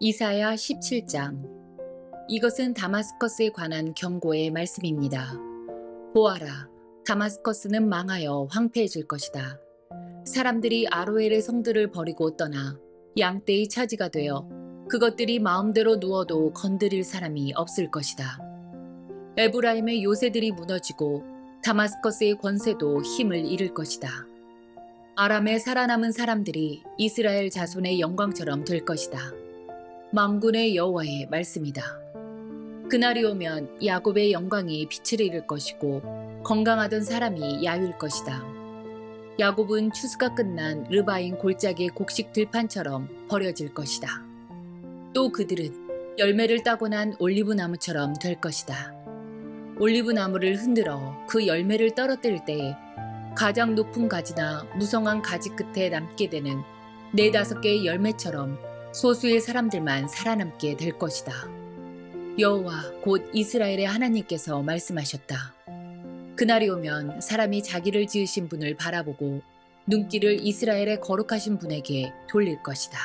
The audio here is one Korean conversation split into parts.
이사야 17장. 이것은 다마스커스에 관한 경고의 말씀입니다. 보아라, 다마스커스는 망하여 황폐해질 것이다. 사람들이 아로엘의 성들을 버리고 떠나 양떼의 차지가 되어 그것들이 마음대로 누워도 건드릴 사람이 없을 것이다. 에브라임의 요새들이 무너지고 다마스커스의 권세도 힘을 잃을 것이다. 아람에 살아남은 사람들이 이스라엘 자손의 영광처럼 될 것이다. 만군의 여호와의 말씀이다. 그날이 오면 야곱의 영광이 빛을 잃을 것이고 건강하던 사람이 야위일 것이다. 야곱은 추수가 끝난 르바인 골짜기의 곡식 들판처럼 버려질 것이다. 또 그들은 열매를 따고 난 올리브나무처럼 될 것이다. 올리브나무를 흔들어 그 열매를 떨어뜨릴 때에 가장 높은 가지나 무성한 가지 끝에 남게 되는 4-5개의 열매처럼 소수의 사람들만 살아남게 될 것이다. 여호와 곧 이스라엘의 하나님께서 말씀하셨다. 그날이 오면 사람이 자기를 지으신 분을 바라보고 눈길을 이스라엘의 거룩하신 분에게 돌릴 것이다.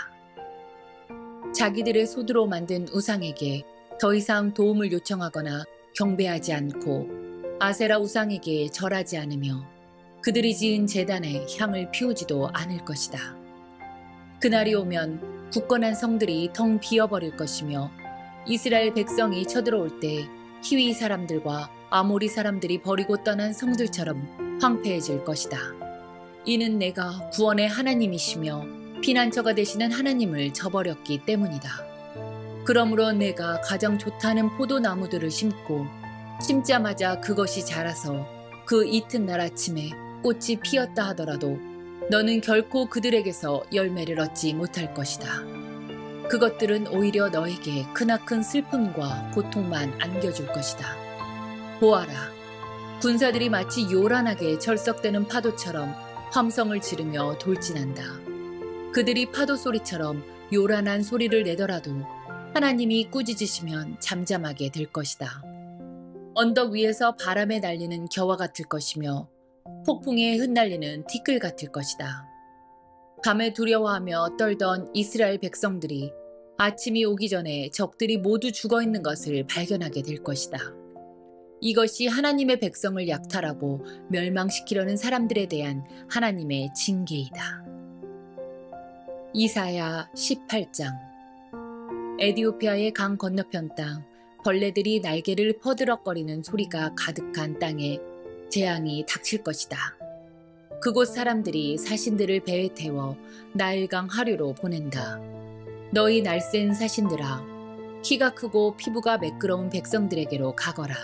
자기들의 손으로 만든 우상에게 더 이상 도움을 요청하거나 경배하지 않고 아세라 우상에게 절하지 않으며 그들이 지은 제단에 향을 피우지도 않을 것이다. 그날이 오면 굳건한 성들이 텅 비어버릴 것이며 이스라엘 백성이 쳐들어올 때 히위 사람들과 아모리 사람들이 버리고 떠난 성들처럼 황폐해질 것이다. 이는 내가 구원의 하나님이시며 피난처가 되시는 하나님을 저버렸기 때문이다. 그러므로 내가 가장 좋다는 포도나무들을 심고 심자마자 그것이 자라서 그 이튿날 아침에 꽃이 피었다 하더라도 너는 결코 그들에게서 열매를 얻지 못할 것이다. 그것들은 오히려 너에게 크나큰 슬픔과 고통만 안겨줄 것이다. 보아라, 군사들이 마치 요란하게 절석되는 파도처럼 함성을 지르며 돌진한다. 그들이 파도 소리처럼 요란한 소리를 내더라도 하나님이 꾸짖으시면 잠잠하게 될 것이다. 언덕 위에서 바람에 날리는 겨와 같을 것이며 폭풍에 흩날리는 티끌 같을 것이다. 밤에 두려워하며 떨던 이스라엘 백성들이 아침이 오기 전에 적들이 모두 죽어있는 것을 발견하게 될 것이다. 이것이 하나님의 백성을 약탈하고 멸망시키려는 사람들에 대한 하나님의 징계이다. 이사야 18장. 에디오피아의 강 건너편 땅, 벌레들이 날개를 퍼들럭거리는 소리가 가득한 땅에 재앙이 닥칠 것이다. 그곳 사람들이 사신들을 배에 태워 나일강 하류로 보낸다. 너희 날쌘 사신들아, 키가 크고 피부가 매끄러운 백성들에게로 가거라.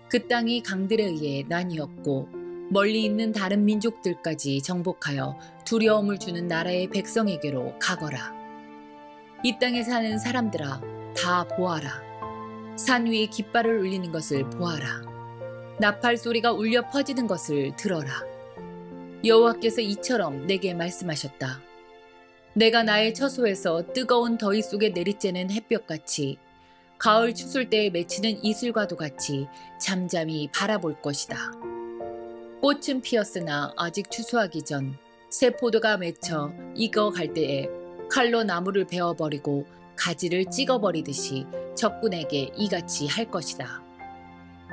그 땅이 강들에 의해 나뉘었고 멀리 있는 다른 민족들까지 정복하여 두려움을 주는 나라의 백성에게로 가거라. 이 땅에 사는 사람들아, 다 보아라. 산 위에 깃발을 울리는 것을 보아라. 나팔 소리가 울려 퍼지는 것을 들어라. 여호와께서 이처럼 내게 말씀하셨다. 내가 나의 처소에서 뜨거운 더위 속에 내리쬐는 햇볕같이 가을 추술 때에 맺히는 이슬과도 같이 잠잠히 바라볼 것이다. 꽃은 피었으나 아직 추수하기 전 새 포도가 맺혀 익어갈 때에 칼로 나무를 베어버리고 가지를 찍어버리듯이 적군에게 이같이 할 것이다.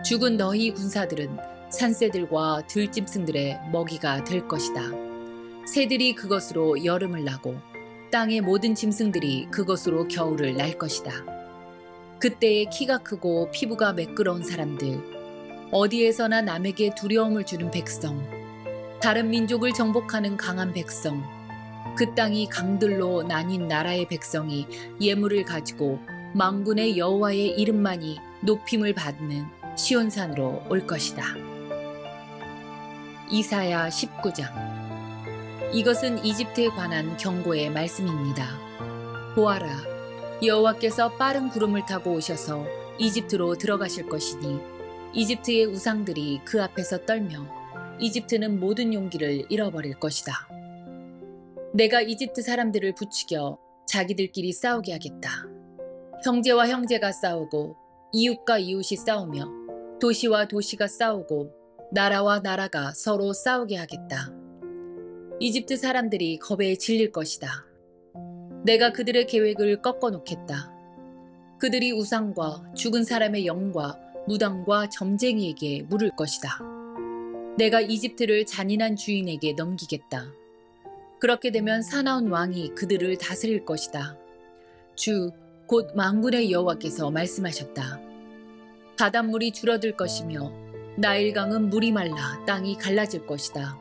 죽은 너희 군사들은 산새들과 들짐승들의 먹이가 될 것이다. 새들이 그것으로 여름을 나고 땅의 모든 짐승들이 그것으로 겨울을 날 것이다. 그때에 키가 크고 피부가 매끄러운 사람들, 어디에서나 남에게 두려움을 주는 백성, 다른 민족을 정복하는 강한 백성, 그 땅이 강들로 나뉜 나라의 백성이 예물을 가지고 만군의 여호와의 이름만이 높임을 받는 시온산으로 올 것이다. 이사야 19장. 이것은 이집트에 관한 경고의 말씀입니다. 보아라, 여호와께서 빠른 구름을 타고 오셔서 이집트로 들어가실 것이니 이집트의 우상들이 그 앞에서 떨며 이집트는 모든 용기를 잃어버릴 것이다. 내가 이집트 사람들을 부추겨 자기들끼리 싸우게 하겠다. 형제와 형제가 싸우고 이웃과 이웃이 싸우며 도시와 도시가 싸우고 나라와 나라가 서로 싸우게 하겠다. 이집트 사람들이 겁에 질릴 것이다. 내가 그들의 계획을 꺾어놓겠다. 그들이 우상과 죽은 사람의 영과 무당과 점쟁이에게 물을 것이다. 내가 이집트를 잔인한 주인에게 넘기겠다. 그렇게 되면 사나운 왕이 그들을 다스릴 것이다. 주, 곧 만군의 여호와께서 말씀하셨다. 바닷물이 줄어들 것이며 나일강은 물이 말라 땅이 갈라질 것이다.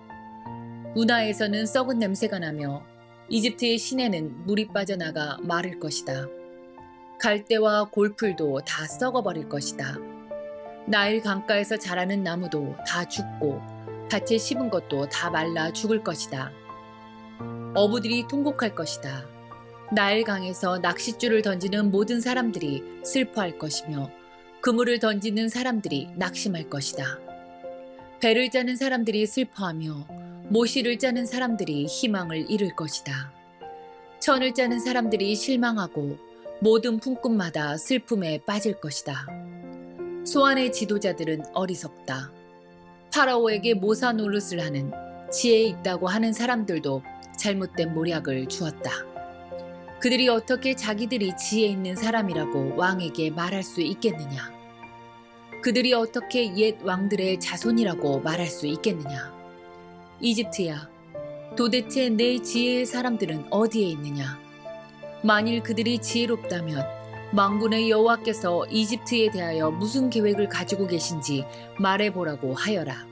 운하에서는 썩은 냄새가 나며 이집트의 시내는 물이 빠져나가 마를 것이다. 갈대와 골풀도 다 썩어버릴 것이다. 나일 강가에서 자라는 나무도 다 죽고 밭에 심은 것도 다 말라 죽을 것이다. 어부들이 통곡할 것이다. 나일 강에서 낚싯줄을 던지는 모든 사람들이 슬퍼할 것이며 그물을 던지는 사람들이 낙심할 것이다. 배를 짜는 사람들이 슬퍼하며 모시를 짜는 사람들이 희망을 잃을 것이다. 천을 짜는 사람들이 실망하고 모든 품꾼마다 슬픔에 빠질 것이다. 소안의 지도자들은 어리석다. 파라오에게 모사 노릇을 하는 지혜 있다고 하는 사람들도 잘못된 모략을 주었다. 그들이 어떻게 자기들이 지혜 있는 사람이라고 왕에게 말할 수 있겠느냐? 그들이 어떻게 옛 왕들의 자손이라고 말할 수 있겠느냐? 이집트야, 도대체 내 지혜의 사람들은 어디에 있느냐? 만일 그들이 지혜롭다면 만군의 여호와께서 이집트에 대하여 무슨 계획을 가지고 계신지 말해보라고 하여라.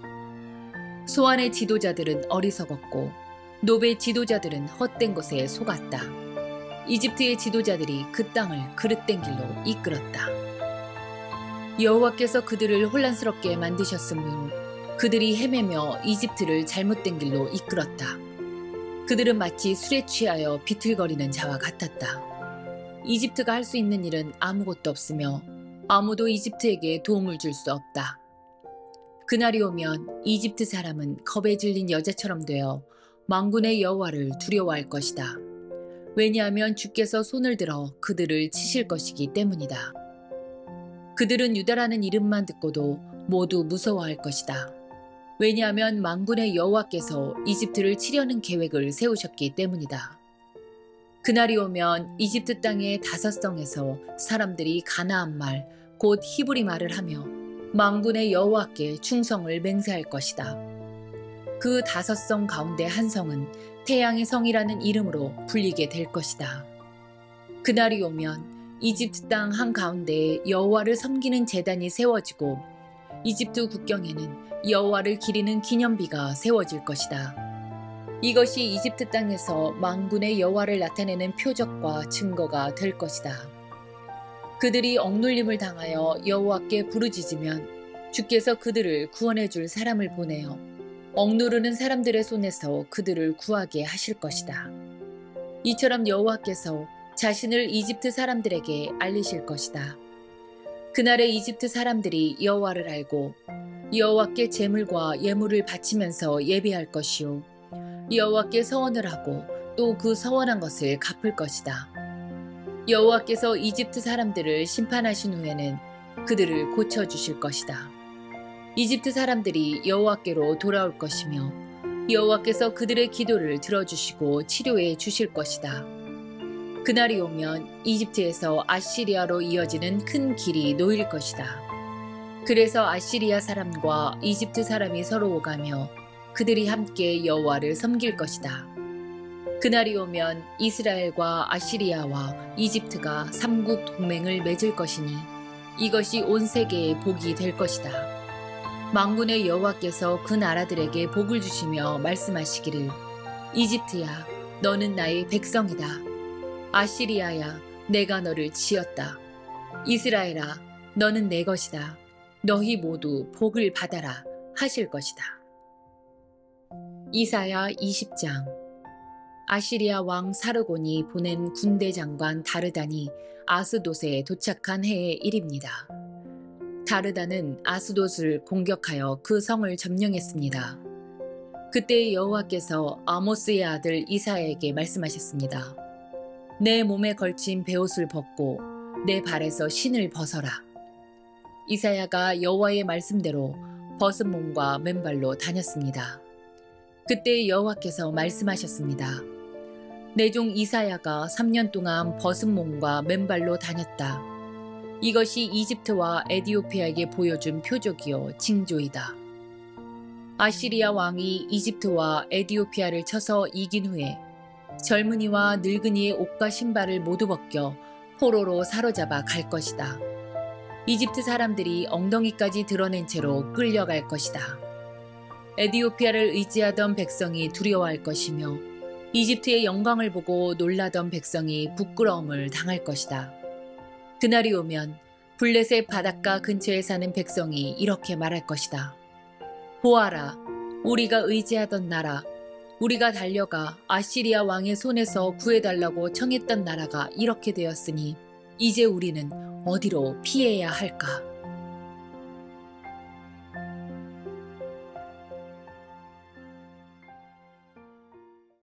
소안의 지도자들은 어리석었고 노베 지도자들은 헛된 것에 속았다. 이집트의 지도자들이 그 땅을 그릇된 길로 이끌었다. 여호와께서 그들을 혼란스럽게 만드셨으므로 그들이 헤매며 이집트를 잘못된 길로 이끌었다. 그들은 마치 술에 취하여 비틀거리는 자와 같았다. 이집트가 할 수 있는 일은 아무것도 없으며 아무도 이집트에게 도움을 줄 수 없다. 그날이 오면 이집트 사람은 겁에 질린 여자처럼 되어 만군의 여호와를 두려워할 것이다. 왜냐하면 주께서 손을 들어 그들을 치실 것이기 때문이다. 그들은 유다라는 이름만 듣고도 모두 무서워할 것이다. 왜냐하면 만군의 여호와께서 이집트를 치려는 계획을 세우셨기 때문이다. 그날이 오면 이집트 땅의 다섯 성에서 사람들이 가나안 말, 곧 히브리 말을 하며 만군의 여호와께 충성을 맹세할 것이다. 그 다섯 성 가운데 한 성은 태양의 성이라는 이름으로 불리게 될 것이다. 그날이 오면 이집트 땅 한가운데에 여호와를 섬기는 제단이 세워지고 이집트 국경에는 여호와를 기리는 기념비가 세워질 것이다. 이것이 이집트 땅에서 만군의 여호와를 나타내는 표적과 증거가 될 것이다. 그들이 억눌림을 당하여 여호와께 부르짖으면 주께서 그들을 구원해 줄 사람을 보내어 억누르는 사람들의 손에서 그들을 구하게 하실 것이다. 이처럼 여호와께서 자신을 이집트 사람들에게 알리실 것이다. 그날에 이집트 사람들이 여호와를 알고 여호와께 제물과 예물을 바치면서 예배할 것이요 여호와께 서원을 하고 또 그 서원한 것을 갚을 것이다. 여호와께서 이집트 사람들을 심판하신 후에는 그들을 고쳐주실 것이다. 이집트 사람들이 여호와께로 돌아올 것이며 여호와께서 그들의 기도를 들어주시고 치료해 주실 것이다. 그날이 오면 이집트에서 아시리아로 이어지는 큰 길이 놓일 것이다. 그래서 아시리아 사람과 이집트 사람이 서로 오가며 그들이 함께 여호와를 섬길 것이다. 그날이 오면 이스라엘과 아시리아와 이집트가 삼국 동맹을 맺을 것이니 이것이 온 세계의 복이 될 것이다. 만군의 여호와께서 그 나라들에게 복을 주시며 말씀하시기를 이집트야 너는 나의 백성이다. 아시리아야 내가 너를 지었다. 이스라엘아 너는 내 것이다. 너희 모두 복을 받아라 하실 것이다. 이사야 20장. 아시리아 왕 사르곤이 보낸 군대 장관 다르단이 아스돗에 도착한 해의 일입니다. 다르단은 아스돗을 공격하여 그 성을 점령했습니다. 그때 여호와께서 아모스의 아들 이사야에게 말씀하셨습니다. 내 몸에 걸친 베옷을 벗고 내 발에서 신을 벗어라. 이사야가 여호와의 말씀대로 벗은 몸과 맨발로 다녔습니다. 그때 여호와께서 말씀하셨습니다. 내 종 이사야가 3년 동안 벗은 몸과 맨발로 다녔다. 이것이 이집트와 에디오피아에게 보여준 표적이요 징조이다. 아시리아 왕이 이집트와 에디오피아를 쳐서 이긴 후에 젊은이와 늙은이의 옷과 신발을 모두 벗겨 포로로 사로잡아 갈 것이다. 이집트 사람들이 엉덩이까지 드러낸 채로 끌려갈 것이다. 에디오피아를 의지하던 백성이 두려워할 것이며 이집트의 영광을 보고 놀라던 백성이 부끄러움을 당할 것이다. 그날이 오면 블레셋 바닷가 근처에 사는 백성이 이렇게 말할 것이다. 보아라, 우리가 의지하던 나라, 우리가 달려가 아시리아 왕의 손에서 구해달라고 청했던 나라가 이렇게 되었으니 이제 우리는 어디로 피해야 할까?